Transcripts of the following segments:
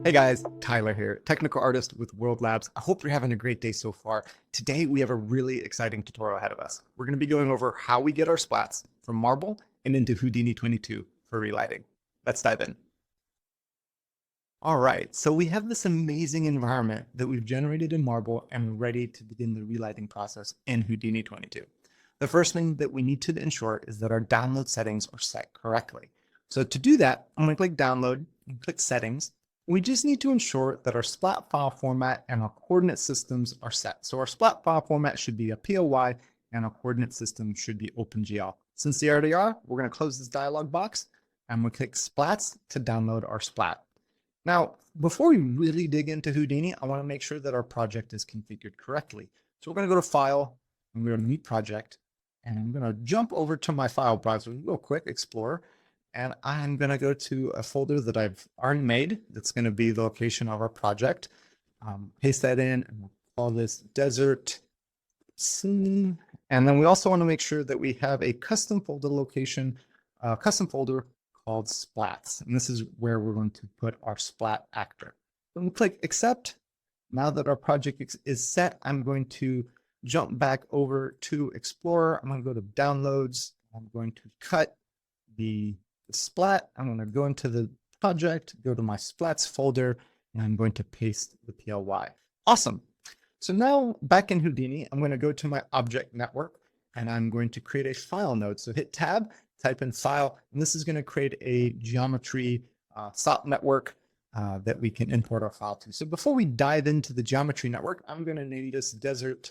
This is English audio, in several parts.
Hey guys, Tyler here, technical artist with World Labs. I hope you're having a great day so far. Today we have a really exciting tutorial ahead of us. We're going to be going over how we get our splats from Marble and into Houdini 22 for relighting. Let's dive in. All right, so we have this amazing environment that we've generated in Marble and we're ready to begin the relighting process in Houdini 22. The first thing that we need to ensure is that our download settings are set correctly. So to do that, I'm going to click download and click settings. We just need to ensure that our splat file format and our coordinate systems are set. So our splat file format should be a POY and our coordinate system should be OpenGL. Since they already are, we're going to close this dialog box and we'll click splats to download our splat. Now, before we really dig into Houdini, I want to make sure that our project is configured correctly. So we're going to go to File, and we're going to New Project, and I'm going to jump over to my file browser real quick, Explorer, and I'm going to go to a folder that I've already made. That's going to be the location of our project. Paste that in, and we'll call this Desert Scene. And then we also want to make sure that we have a custom folder location, custom folder called Splats. And this is where we're going to put our splat actor. So we click Accept. Now that our project is set, I'm going to jump back over to Explorer. I'm going to go to Downloads. I'm going to cut the splat. I'm going to go into the project, go to my splats folder, and I'm going to paste the PLY. Awesome. So now back in Houdini, I'm going to go to my object network and I'm going to create a file node. So hit tab, type in file, and this is going to create a geometry SOP network that we can import our file to. So before we dive into the geometry network, I'm going to name this desert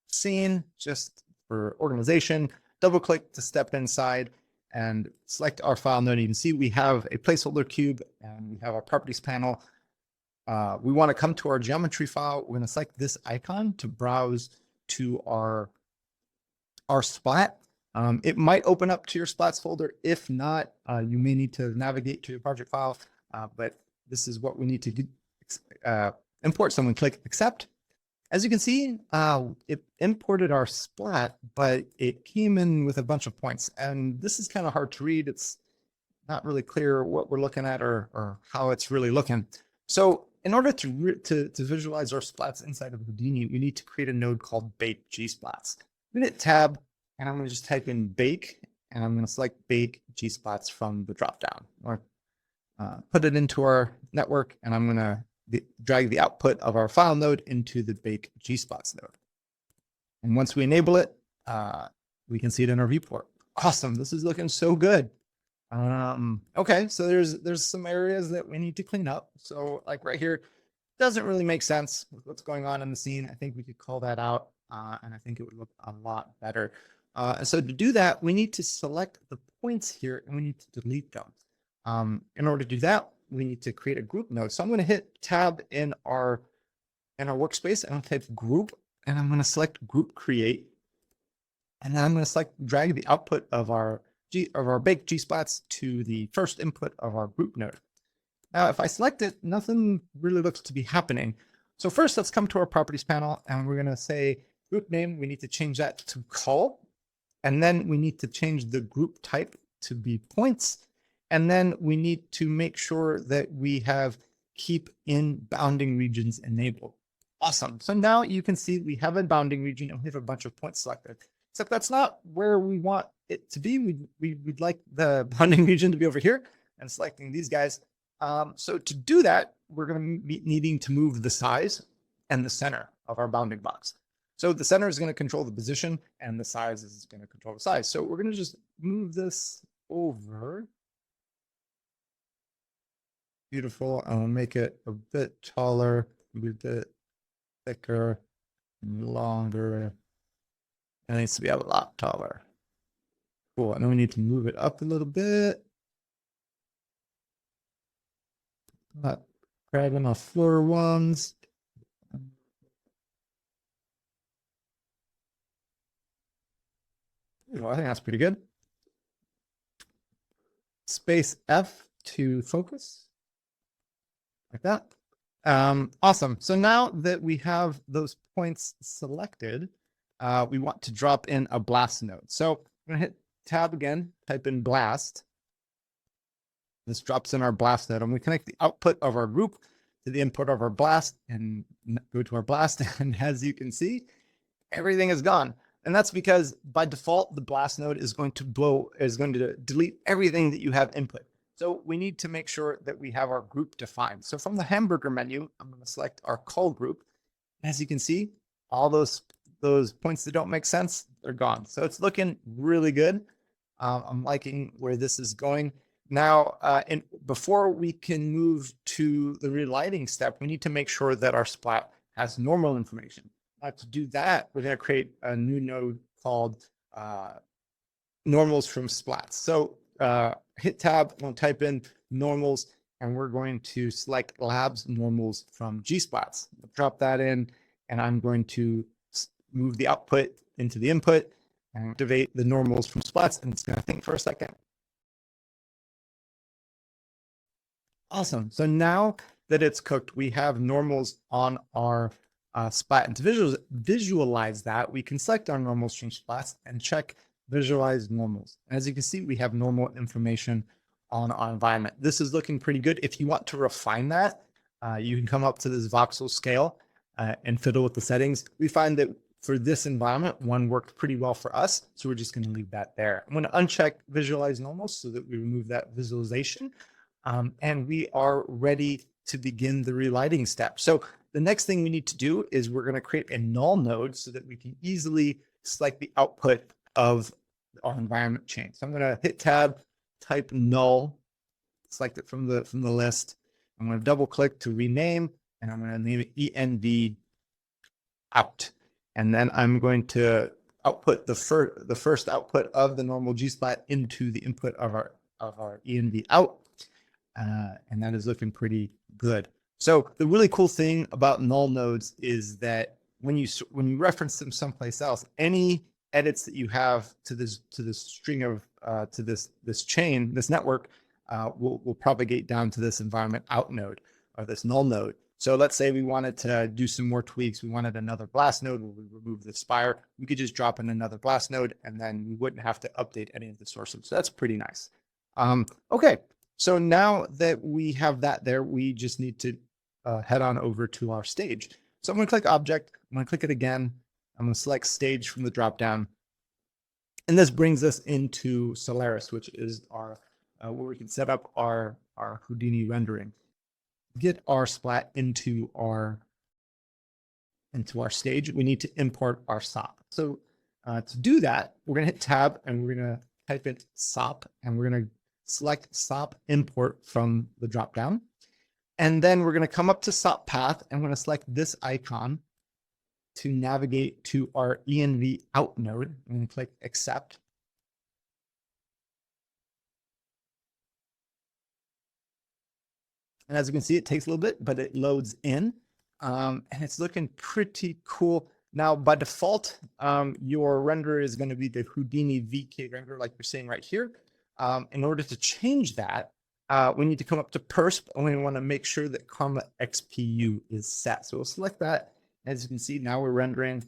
scene just for organization. Double click to step inside and select our file node. You can see we have a placeholder cube and we have our properties panel. We want to come to our geometry file. We're going to select this icon to browse to our splat. It might open up to your splats folder. If not, you may need to navigate to your project file, but this is what we need to do, import. So we click accept. As you can see, it imported our splat, but it came in with a bunch of points. And this is kind of hard to read. It's not really clear what we're looking at or how it's really looking. So in order to visualize our splats inside of Houdini, we need to create a node called bake gsplats. I'm going to hit tab, and I'm going to just type in bake, and I'm going to select bake gsplats from the dropdown, or put it into our network, and I'm going to drag the output of our file node into the bake gsplats node. And once we enable it, we can see it in our viewport. Awesome, this is looking so good. Okay, so there's some areas that we need to clean up. So like right here, doesn't really make sense with what's going on in the scene. I think we could call that out, and I think it would look a lot better. And so to do that, we need to select the points here and we need to delete them. In order to do that, we need to create a group node. So I'm going to hit tab in our workspace and I'll type group, and I'm going to select group create. And then I'm going to select drag the output of our bake gsplats to the first input of our group node. Now, if I select it, nothing really looks to be happening. So first, let's come to our properties panel and we're going to say group name. We need to change that to call. And then we need to change the group type to be points. And then we need to make sure that we have keep in bounding regions enabled. Awesome. So now you can see we have a bounding region and we have a bunch of points selected, except that's not where we want it to be. We'd like the bounding region to be over here and selecting these guys. So to do that, we're going to be needing to move the size and the center of our bounding box. So the center is going to control the position and the size is going to control the size. So we're going to just move this over. Beautiful. I'll make it a bit taller, a bit thicker, longer. It needs to be a lot taller. Cool. And then we need to move it up a little bit. Not grabbing our floor ones. Well, I think that's pretty good. Space F to focus. Like that. Awesome. So now that we have those points selected, we want to drop in a blast node. So I'm going to hit tab again, type in blast. This drops in our blast node, and we connect the output of our group to the input of our blast and go to our blast. And as you can see, everything is gone. And that's because by default, the blast node is going to delete everything that you have input. So we need to make sure that we have our group defined. So from the hamburger menu, I'm going to select our call group. As you can see, all those points that don't make sense, they're gone. So it's looking really good. I'm liking where this is going. Now, before we can move to the relighting step, we need to make sure that our splat has normal information. To do that, we're going to create a new node called normals from splats. So hit tab, we'll type in normals, and we're going to select labs normals from gsplats. Drop that in, and I'm going to move the output into the input and activate the normals from splats, and it's going to think for a second. Awesome. So now that it's cooked, we have normals on our splat. And to visualize that, we can select our normals from splats and check visualize normals. As you can see, we have normal information on our environment. This is looking pretty good. If you want to refine that, you can come up to this voxel scale and fiddle with the settings. We find that for this environment, one worked pretty well for us. So we're just going to leave that there. I'm going to uncheck visualize normals so that we remove that visualization. And we are ready to begin the relighting step. So the next thing we need to do is we're going to create a null node so that we can easily select the output of our environment chain. So I'm going to hit tab, type null, select it from the list. I'm going to double click to rename, and I'm going to name it env out. And then I'm going to output the first output of the normal gsplat into the input of our env out. And that is looking pretty good. So the really cool thing about null nodes is that when you reference them someplace else, any edits that you have to this string of to this chain, this network, will propagate down to this environment out node or this null node. So let's say we wanted to do some more tweaks. We wanted another blast node where we remove the spire. We could just drop in another blast node, and then we wouldn't have to update any of the sources. So that's pretty nice. Okay. So now that we have that there, we just need to head on over to our stage. So I'm going to click Object. I'm going to click it again. I'm going to select Stage from the dropdown. And this brings us into Solaris, which is our where we can set up our Houdini rendering. Get our splat into our stage, we need to import our SOP. So to do that, we're going to hit Tab, and we're going to type in SOP, and we're going to select SOP import from the dropdown. And then we're going to come up to SOP path, and we're going to select this icon to navigate to our env out node. I'm going to click accept. And as you can see, it takes a little bit, but it loads in, and it's looking pretty cool. Now, by default, your renderer is going to be the Houdini VK renderer, like you're seeing right here. In order to change that, we need to come up to Persp, and we want to make sure that Karma XPU is set. So we'll select that. As you can see, now we're rendering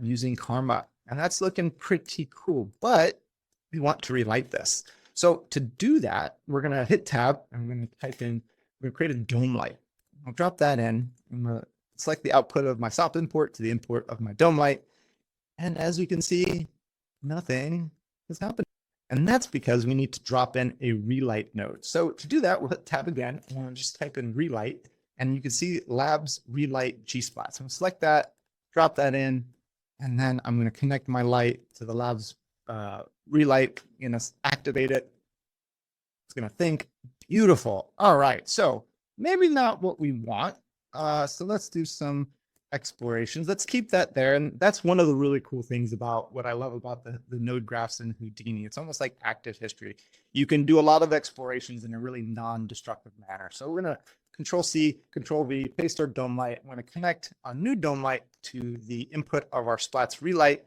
using Karma, and that's looking pretty cool. But we want to relight this. So to do that, we're going to hit Tab, and we're going to type in. We're going to create a dome light. I'll drop that in. I'm going to select the output of my SOP import to the import of my dome light. And as you can see, nothing has happened. And that's because we need to drop in a relight node. So to do that, we'll hit Tab again, and we'll just type in relight. And you can see labs relight gsplats. So I'm going to select that, drop that in, and then I'm going to connect my light to the labs relight, activate it. It's going to think. Beautiful. All right. So maybe not what we want. So let's do some explorations. Let's keep that there. And that's one of the really cool things about what I love about the node graphs in Houdini. It's almost like active history. You can do a lot of explorations in a really non-destructive manner. So we're going to Control-C, Control-V, paste our dome light. I'm going to connect a new dome light to the input of our splats relight.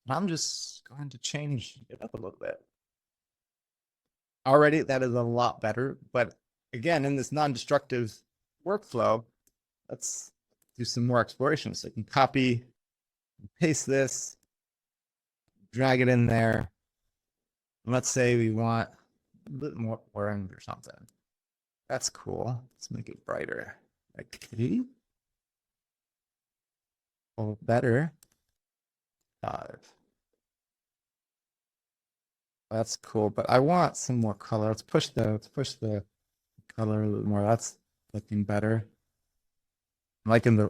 And I'm just going to change it up a little bit. Already, that is a lot better. But again, in this non-destructive workflow, let's do some more exploration. So I can copy, paste this, drag it in there. And let's say we want a bit more orange or something. That's cool. Let's make it brighter. Okay. Oh, better. 5. That's cool, but I want some more color. Let's push the color a little more. That's looking better. I'm liking the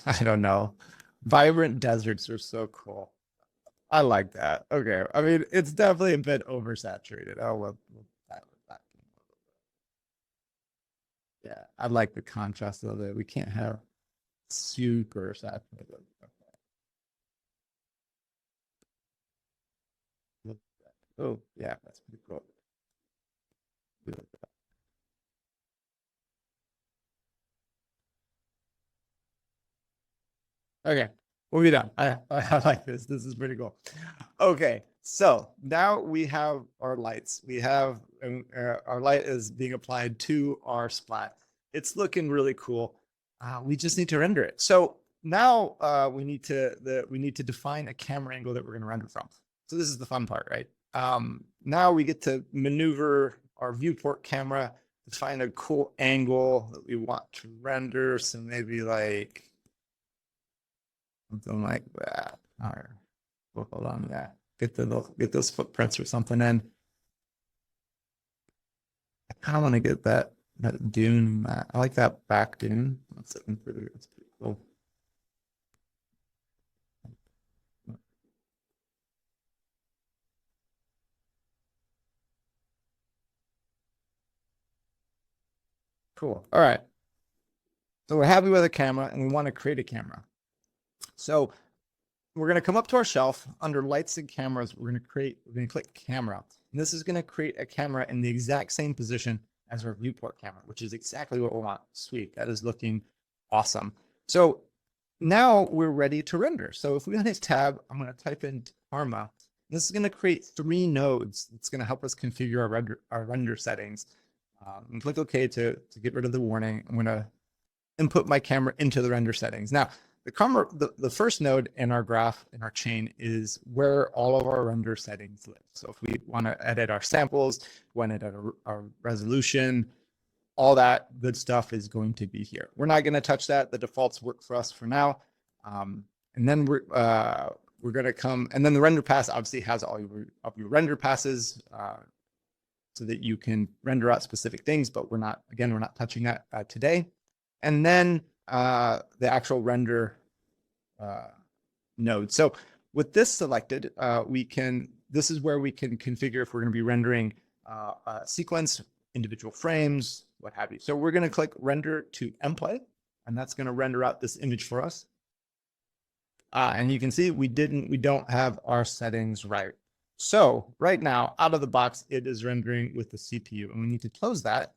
I don't know. Vibrant deserts are so cool. I like that. Okay. I mean, it's definitely a bit oversaturated. Oh, we'll that. Yeah, I like the contrast of it. We can't have super saturated. Okay. Oh, yeah, that's pretty cool. Okay, we'll be done. I like this. This is pretty cool. Okay, so now we have our lights. We have our light is being applied to our splat. It's looking really cool. We just need to render it. So now we need to define a camera angle that we're going to render from. So this is the fun part, right? Now we get to maneuver our viewport camera to find a cool angle that we want to render. So maybe like something like that. All right, we'll hold on to that. Get those footprints or something in. I kind of want to get that dune. I like that back dune. That's pretty cool. Cool. All right. So we're happy with a camera and we want to create a camera. So we're going to come up to our shelf under lights and cameras. We're going to click camera. And this is going to create a camera in the exact same position as our viewport camera, which is exactly what we want. Sweet. That is looking awesome. So now we're ready to render. So if we go to tab, I'm going to type in Karma. This is going to create 3 nodes. It's going to help us configure our render settings. And click OK to get rid of the warning. I'm going to input my camera into the render settings. Now, the first node in our graph, in our chain, is where all of our render settings live. So if we want to edit our samples, want to edit our resolution, all that good stuff is going to be here. We're not going to touch that. The defaults work for us for now. And then we're going to come, and then the render pass obviously has all of your render passes so that you can render out specific things, but we're not touching that today. And then the actual render node. So with this selected, this is where we can configure if we're going to be rendering a sequence, individual frames, what have you. So we're going to click render to mplay, and that's going to render out this image for us. And you can see we don't have our settings right. So right now, out of the box, it is rendering with the CPU, and we need to close that.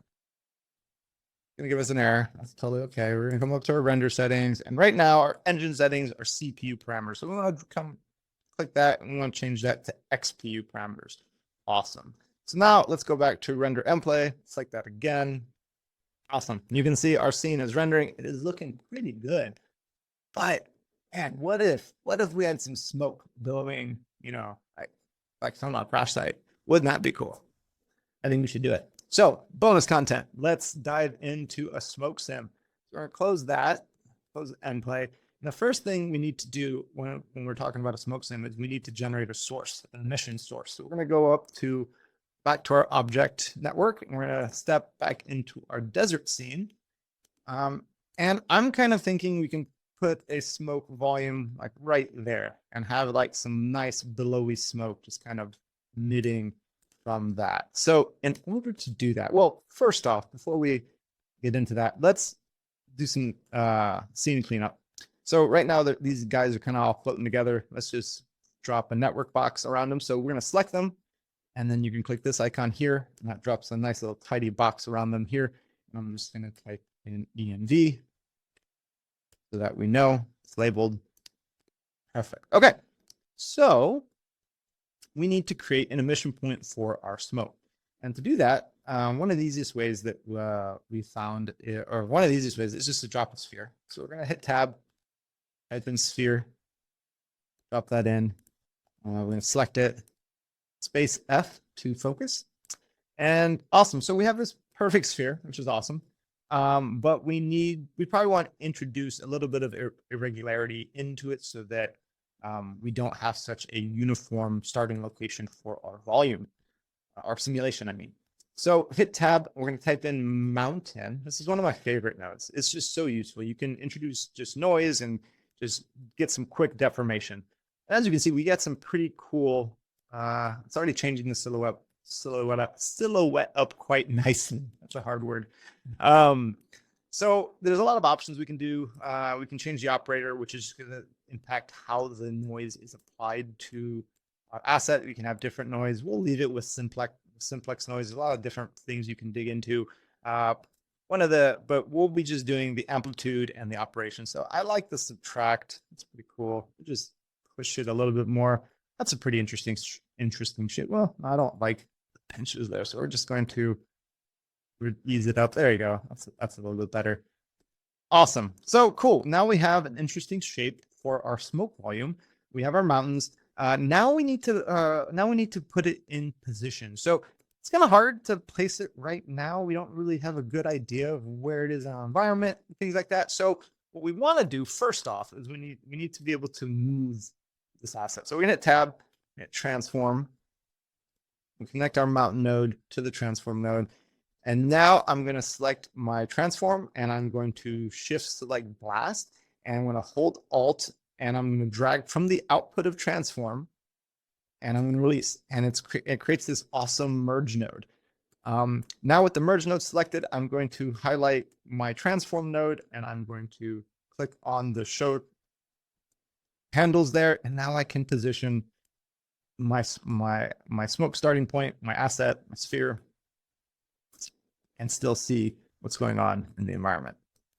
Gonna give us an error. That's totally okay. We're gonna come up to our render settings, and right now our engine settings are CPU parameters. So we want to click that, and we want to change that to XPU parameters. Awesome. So now let's go back to render mplay. Select that again. Awesome. You can see our scene is rendering. It is looking pretty good. But man, what if we had some smoke billowing? Like some on a crash site. Wouldn't that be cool? I think we should do it. So bonus content, let's dive into a smoke sim. So we're gonna close that, close end play. And the first thing we need to do when we're talking about a smoke sim is we need to generate a source, an emission source. So we're gonna go back to our object network, and we're gonna step back into our desert scene. And I'm kind of thinking we can put a smoke volume like right there and have like some nice billowy smoke just kind of emitting from that. So in order to do that, well, first off, before we get into that, let's do some scene cleanup. So right now these guys are kind of all floating together. Let's just drop a network box around them. So we're going to select them, and then you can click this icon here, and that drops a nice little tidy box around them here. And I'm just going to type in ENV so that we know it's labeled. Perfect. Okay, so we need to create an emission point for our smoke. And to do that, one of the easiest ways that we found, or one of the easiest ways is just to drop a sphere. So we're going to hit tab, type in sphere, drop that in. We're going to select it, space F to focus. And awesome. So we have this perfect sphere, which is awesome. But we probably want to introduce a little bit of irregularity into it so that we don't have such a uniform starting location for our volume, our simulation, I mean. So hit tab, we're going to type in mountain. This is one of my favorite nodes. It's just so useful. You can introduce just noise and just get some quick deformation. And as you can see, we get some pretty cool, it's already changing the silhouette up quite nicely. That's a hard word. So there's a lot of options we can do. We can change the operator, which is going to impact how the noise is applied to our asset. We can have different noise. We'll leave it with simplex noise. There's a lot of different things you can dig into. But we'll be just doing the amplitude and the operation. So I like the subtract. It's pretty cool. We'll just push it a little bit more. That's a pretty interesting shape. Well, I don't like the pinches there, so we're just going to ease it up. There you go. That's a little bit better. Awesome. So cool. Now we have an interesting shape for our smoke volume. We have our mountains. Now we need to put it in position. So it's kind of hard to place it right now. We don't really have a good idea of where it is in our environment, things like that. So what we want to do first off is we need to be able to move this asset. So we're gonna hit tab, hit transform, and connect our mountain node to the transform node. And now I'm going to select my transform and I'm going to shift select blast, and I'm going to hold alt and I'm going to drag from the output of transform and I'm going to release, and it creates this awesome merge node. Now with the merge node selected, I'm going to highlight my transform node and I'm going to click on the show handles there. And now I can position my smoke starting point, my asset, my sphere, and still see what's going on in the environment.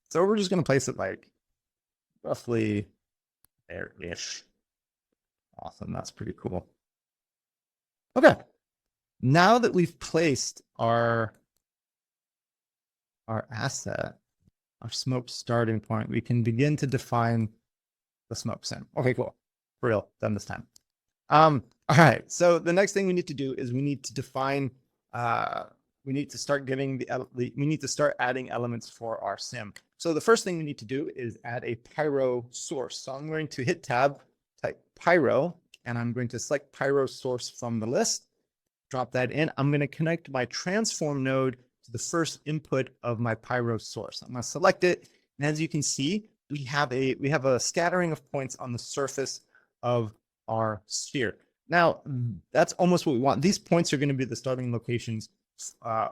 So we're just going to place it like roughly there-ish. Awesome. That's pretty cool. Okay. Now that we've placed our asset, our smoke starting point, we can begin to define the smoke sim. Okay, cool. For real, done this time. All right. So the next thing we need to do is we need to define we need to start adding elements for our sim. So the first thing we need to do is add a Pyro source. So I'm going to hit tab, type Pyro, and I'm going to select Pyro source from the list, drop that in. I'm going to connect my transform node to the first input of my Pyro source. I'm going to select it, and as you can see, we have a scattering of points on the surface of our sphere. Now, that's almost what we want. These points are going to be the starting locations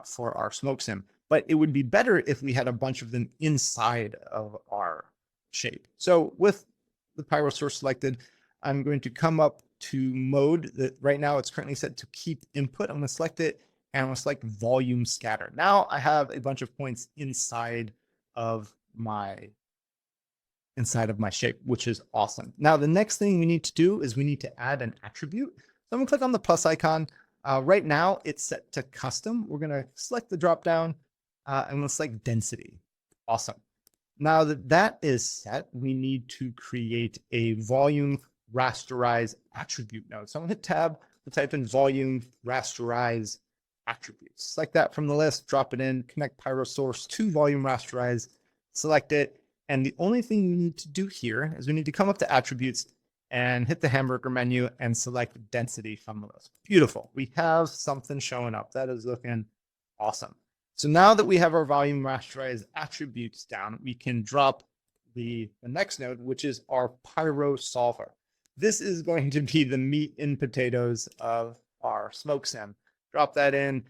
for our smoke sim, but it would be better if we had a bunch of them inside of our shape. So with the Pyro source selected, I'm going to come up to mode that right now it's currently set to keep input. I'm going to select it and I'm going to select volume scatter. Now I have a bunch of points inside of my shape, which is awesome. Now the next thing we need to do is we need to add an attribute. So I'm going to click on the plus icon. Right now it's set to custom. We're going to select the drop down and we'll select density. Awesome. Now that is set, we need to create a volume rasterize attribute node. So I'm going to hit tab, we'll type in volume rasterize attributes. Select that from the list, drop it in, connect Pyro source to volume rasterize, select it. And the only thing we need to do here is we need to come up to attributes and hit the hamburger menu and select density from the list. Beautiful. We have something showing up. That is looking awesome. So now that we have our volume rasterize attributes down, we can drop the next node, which is our Pyro solver. This is going to be the meat and potatoes of our smoke sim. Drop that in.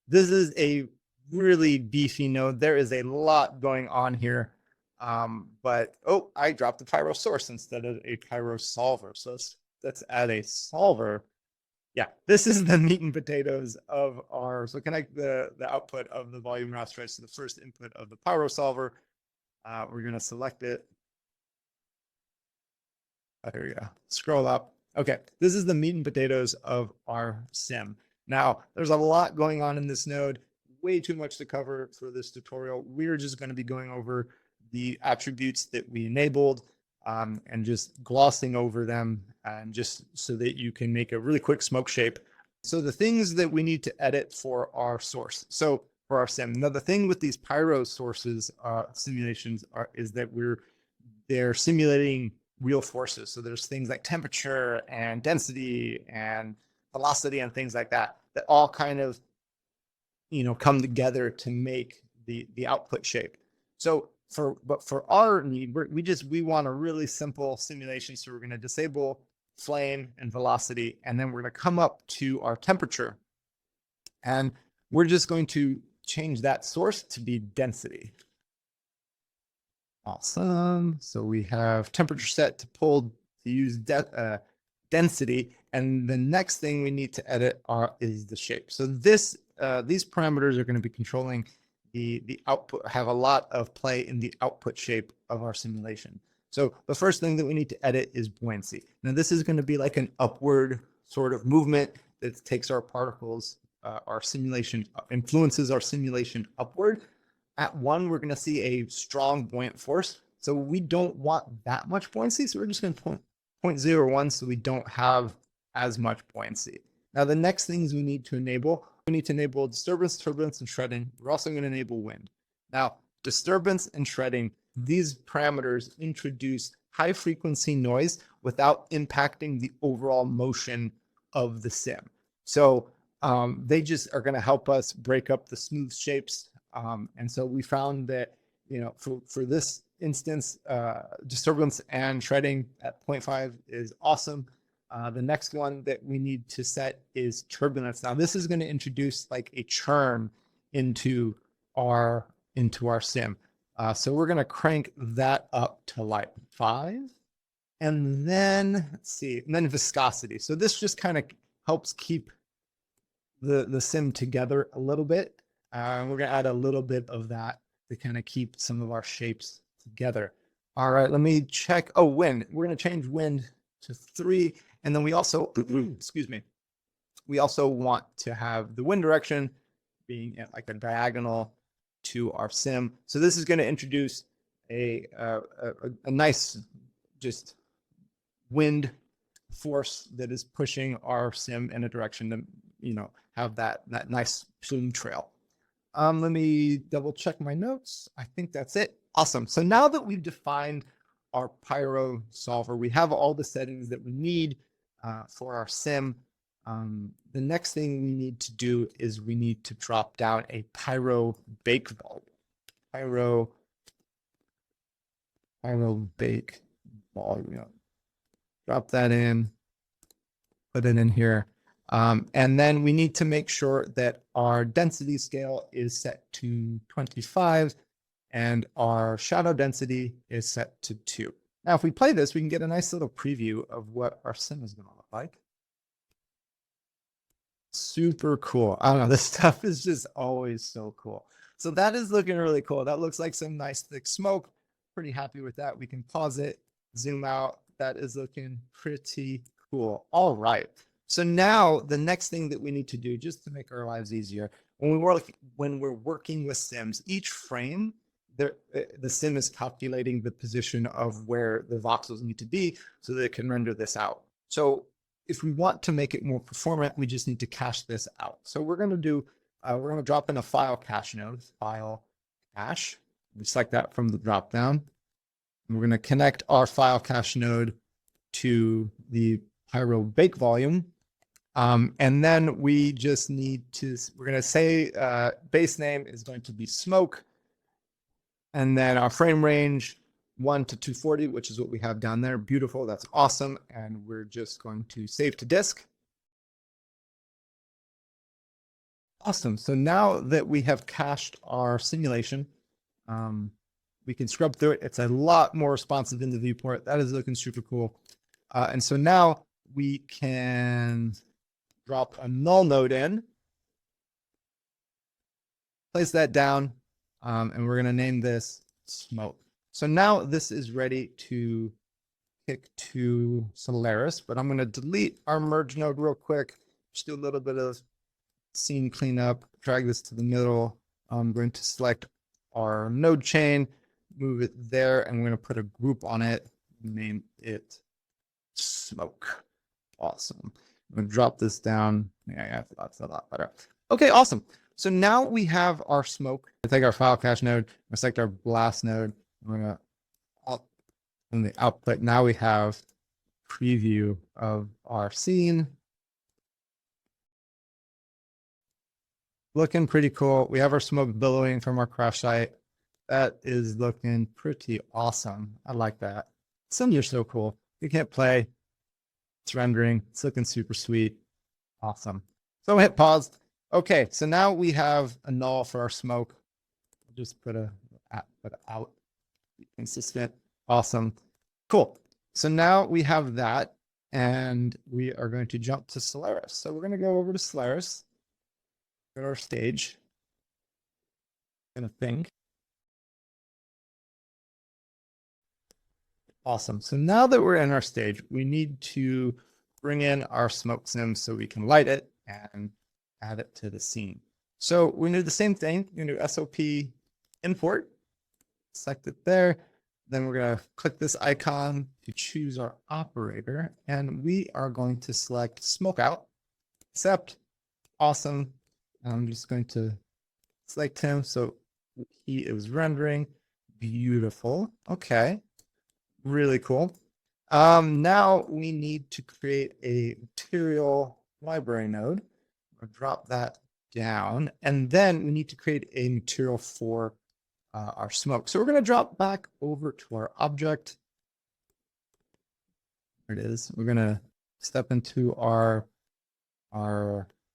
This is a really beefy node. There is a lot going on here. But I dropped the Pyro source instead of a Pyro solver. So let's add a solver. Yeah, this is the meat and potatoes of our. So connect the output of the volume rasterize to the first input of the Pyro solver. We're going to select it. Here we go. Scroll up. Okay, this is the meat and potatoes of our sim. Now, there's a lot going on in this node. Way too much to cover for this tutorial. We're just going to be going over the attributes that we enabled and just glossing over them, and just so that you can make a really quick smoke shape. So the things that we need to edit for our source. So for our sim. Now, the thing with these Pyro sources simulations is that they're simulating real forces. So there's things like temperature and density and velocity and things like that that all kind of come together to make the output shape. So for our need, we want a really simple simulation. So we're going to disable flame and velocity, and then we're going to come up to our temperature, and we're just going to change that source to be density. Awesome. So we have temperature set to use density, and the next thing we need to edit is the shape. So these parameters are going to be controlling the output, have a lot of play in the output shape of our simulation. So the first thing that we need to edit is buoyancy. Now this is going to be like an upward sort of movement that takes our particles, our simulation, influences our simulation upward. At 1, we're going to see a strong buoyant force. So we don't want that much buoyancy. So we're just going to 0.01 so we don't have as much buoyancy. Now, the next things we need to enable disturbance, turbulence, and shredding. We're also going to enable wind. Now, disturbance and shredding, these parameters introduce high frequency noise without impacting the overall motion of the sim. So they just are going to help us break up the smooth shapes. And so we found that, for this instance, disturbance and shredding at 0.5 is awesome. The next one that we need to set is turbulence. Now this is going to introduce like a churn into our sim. So we're going to crank that up to like 5. And then let's see, and then viscosity. So this just kind of helps keep the sim together a little bit. We're going to add a little bit of that to kind of keep some of our shapes together. All right, let me check. Oh, wind. We're going to change wind to 3. And then we also, excuse me, we also want to have the wind direction being at like a diagonal to our sim. So this is going to introduce a nice just wind force that is pushing our sim in a direction to, have that nice plume trail. Let me double check my notes. I think that's it. Awesome. So now that we've defined our Pyro solver, we have all the settings that we need for our sim. The next thing we need to do is we need to drop down a Pyro bake volume. Pyro bake volume. Drop that in, put it in here. And then we need to make sure that our density scale is set to 25 and our shadow density is set to 2. Now, if we play this, we can get a nice little preview of what our sim is going to look like. Super cool. I don't know, this stuff is just always so cool. So that is looking really cool. That looks like some nice thick smoke. Pretty happy with that. We can pause it, zoom out. That is looking pretty cool. All right. So now the next thing that we need to do, just to make our lives easier, when we're working with sims, each frame, the sim is calculating the position of where the voxels need to be so that it can render this out. So if we want to make it more performant, we just need to cache this out. So we're going to drop in a file cache node, file cache. We select that from the drop down. And we're going to connect our file cache node to the Pyro bake volume. And then we just need to, we're going to say base name is going to be smoke. And then our frame range 1 to 240, which is what we have down there. Beautiful. That's awesome. And we're just going to save to disk. Awesome. So now that we have cached our simulation, we can scrub through it. It's a lot more responsive in the viewport. That is looking super cool. And so now we can drop a null node in, place that down, and we're going to name this smoke. So now this is ready to kick to Solaris, but I'm going to delete our merge node real quick. Just do a little bit of scene cleanup, drag this to the middle. I'm going to select our node chain, move it there, and we're going to put a group on it, name it smoke. Awesome. I'm going to drop this down. Yeah, that's a lot better. Okay, awesome. So now we have our smoke. I take our file cache node, I select our blast node. I'm gonna in the output. Now we have preview of our scene. Looking pretty cool. We have our smoke billowing from our crash site. That is looking pretty awesome. I like that. Some are so cool. You can't play. It's rendering. It's looking super sweet. Awesome. So hit pause. Okay, so now we have a null for our smoke. I'll just put out. Be consistent. Awesome. Cool. So now we have that, and we are going to jump to Solaris. So we're going to go over to Solaris. Go to our stage. Gonna think. Awesome. So now that we're in our stage, we need to bring in our smoke sim so we can light it and add it to the scene. So we do the same thing. We're going to do SOP import, select it there. Then we're going to click this icon to choose our operator, and we are going to select smoke out, accept. Awesome. I'm just going to select him so he is rendering. Beautiful. Okay. Really cool. Now we need to create a material library node. I'll drop that down, and then we need to create a material for our smoke. So we're going to drop back over to our object. There it is. We're going to step into our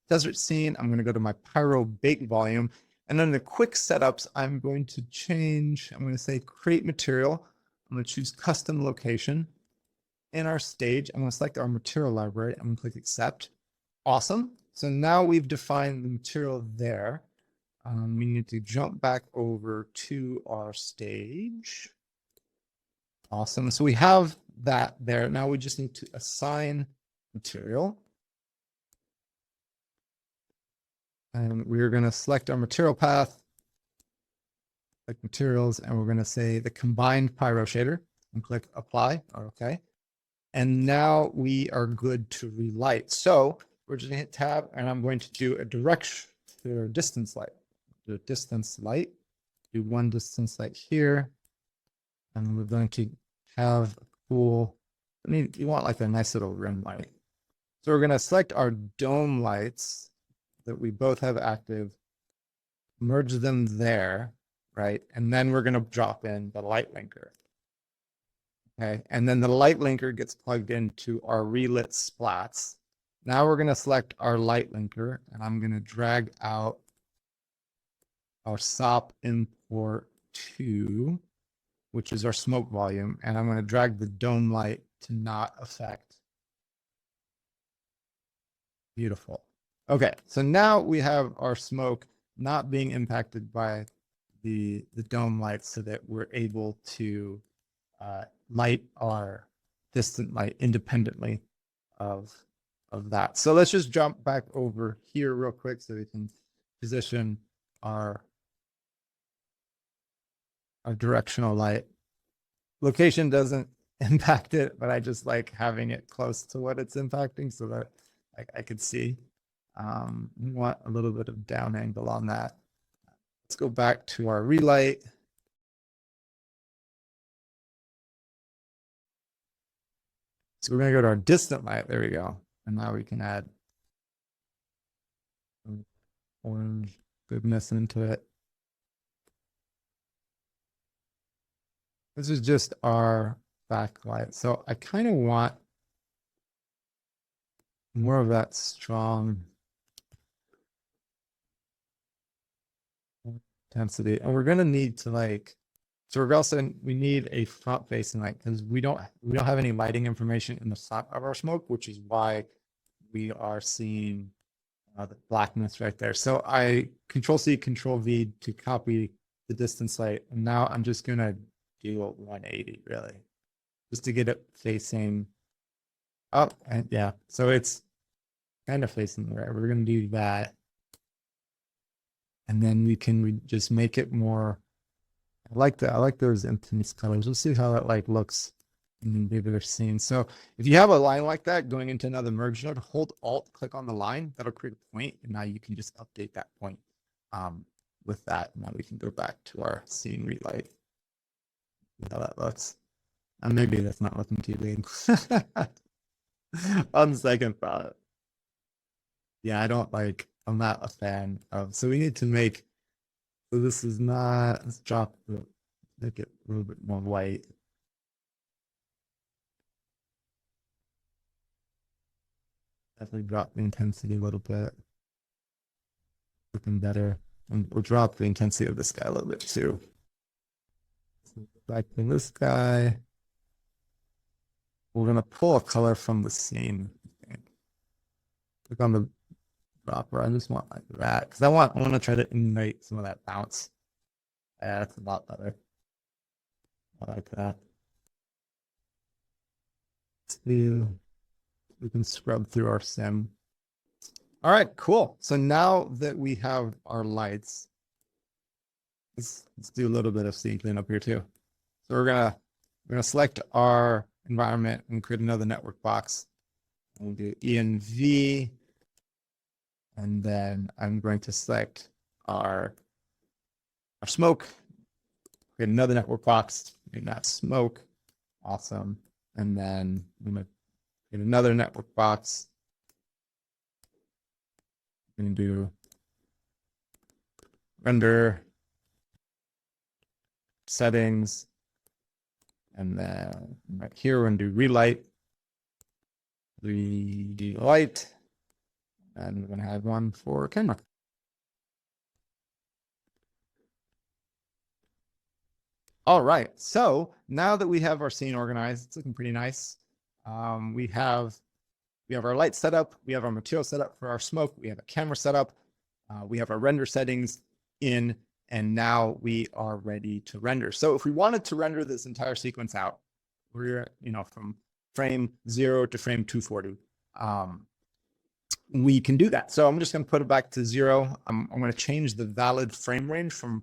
desert scene. I'm going to go to my Pyro bake volume, and then the quick setups, I'm going to change. I'm going to say create material. I'm going to choose custom location. In our stage, I'm going to select our material library. I'm going to click accept. Awesome. So now we've defined the material there. We need to jump back over to our stage. Awesome. So we have that there. Now we just need to assign material. And we're going to select our material path, like materials, and we're going to say the combined Pyro shader and click apply or okay. And now we are good to relight. So we're just going to hit tab, and I'm going to do a direction or distance light. Do a distance light. Do one distance light here. And we're going to have a cool, I mean, you want like a nice little rim light. So we're going to select our dome lights that we both have active, merge them there, right? And then we're going to drop in the light linker. Okay, and then the light linker gets plugged into our relit splats. Now we're going to select our light linker, and I'm going to drag out our SOP import 2, which is our smoke volume, and I'm going to drag the dome light to not affect. Beautiful. Okay, so now we have our smoke not being impacted by the dome light, so that we're able to light our distant light independently of that. So let's just jump back over here real quick so we can position our directional light. Location doesn't impact it, but I just like having it close to what it's impacting so that I could see. We want a little bit of down angle on that. Let's go back to our relight. So we're going to go to our distant light. There we go. And now we can add some orange goodness into it. This is just our backlight. So I kind of want more of that strong intensity. And we're going to need to like, so we're also, we need a front facing light because we don't have any lighting information in the front of our smoke, which is why we are seeing the blackness right there. So I Control-C, Control-V to copy the distance light. And now I'm just going to do a 180 really, just to get it facing up. And yeah, so it's kind of facing right. We're going to do that. And then we just make it more. I like that. I like those intense colors. Let's see how that like looks in the bigger scene. So if you have a line like that going into another merge node, hold Alt, click on the line. That'll create a point, and now you can just update that point With that, now we can go back to our scene relight. See how that looks. And maybe that's not looking too good. On second thought. Yeah, I'm not a fan of, so we need to make, so this is not, let's make it a little bit more white. Definitely drop the intensity a little bit. Looking better. And we'll drop the intensity of this guy a little bit too. So back to this guy. We're gonna pull a color from the scene. Click on the dropper. I just want like that because I want to try to ignite some of that bounce. Yeah, that's a lot better. I like that. We can scrub through our sim. All right, cool. So now that we have our lights, let's do a little bit of scene cleanup here too. So we're gonna select our environment and create another network box. We'll do env, and then I'm going to select our smoke, create another network box, and that smoke, awesome. And then I'm gonna create another network box. I'm gonna do render settings. And then right here, we're going to do relight. Relight. And we're going to have one for camera. All right. So now that we have our scene organized, it's looking pretty nice. We have our light set up. We have our material set up for our smoke. We have a camera set up. We have our render settings in. And now we are ready to render. So if we wanted to render this entire sequence out, we're, from frame 0 to frame 240, we can do that. So I'm just going to put it back to 0. I'm going to change the valid frame range from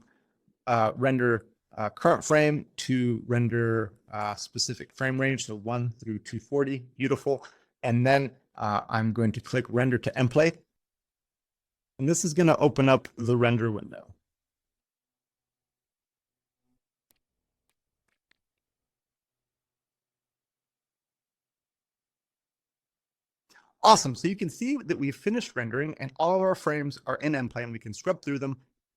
render current frame to render specific frame range, so 1 through 240. Beautiful. And then I'm going to click render to template. And this is going to open up the render window. Awesome. So you can see that we've finished rendering and all of our frames are in end plane. We can scrub through them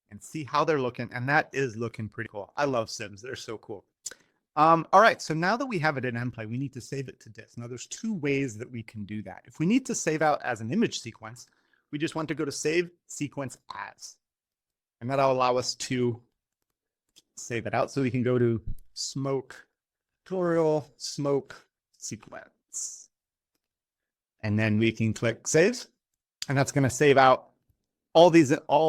and see how they're looking. And that is looking pretty cool. I love sims. They're so cool. All right. So now that we have it in end plane, we need to save it to disk. Now there's two ways that we can do that. If we need to save out as an image sequence, we just want to go to save sequence as, and that'll allow us to save it out. So we can go to smoke tutorial, smoke sequence. And then we can click save, and that's going to save out all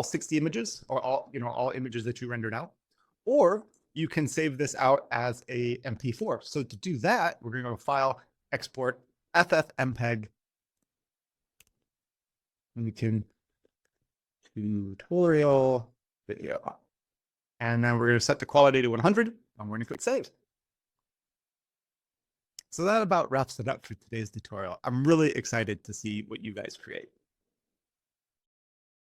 60 images, or all images that you rendered out. Or you can save this out as a MP4. So to do that, we're going to go file, export, ffmpeg, and we can tutorial video, and then we're going to set the quality to 100, and we're going to click save. So that about wraps it up for today's tutorial. I'm really excited to see what you guys create.